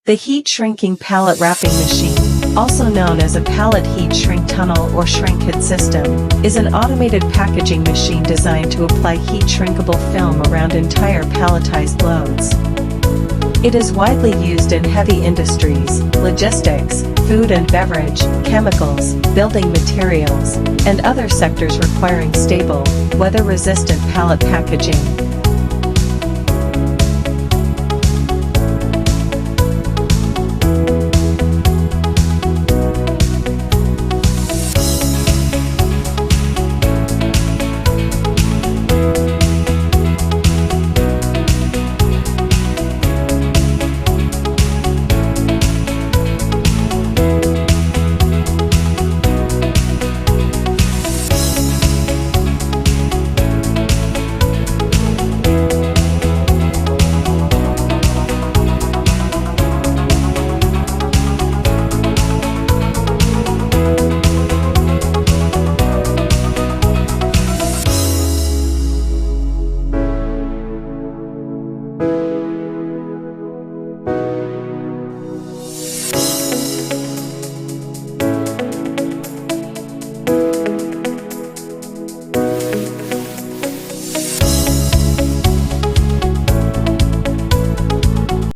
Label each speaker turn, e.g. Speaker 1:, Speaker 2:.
Speaker 1: The heat-shrinking pallet wrapping machine, also known as a pallet heat shrink tunnel or shrinkhead system, is an automated packaging machine designed to apply heat-shrinkable film around entire palletized loads. It is widely used in heavy industries, logistics, food and beverage, chemicals, building materials, and other sectors requiring stable, weather-resistant pallet packaging.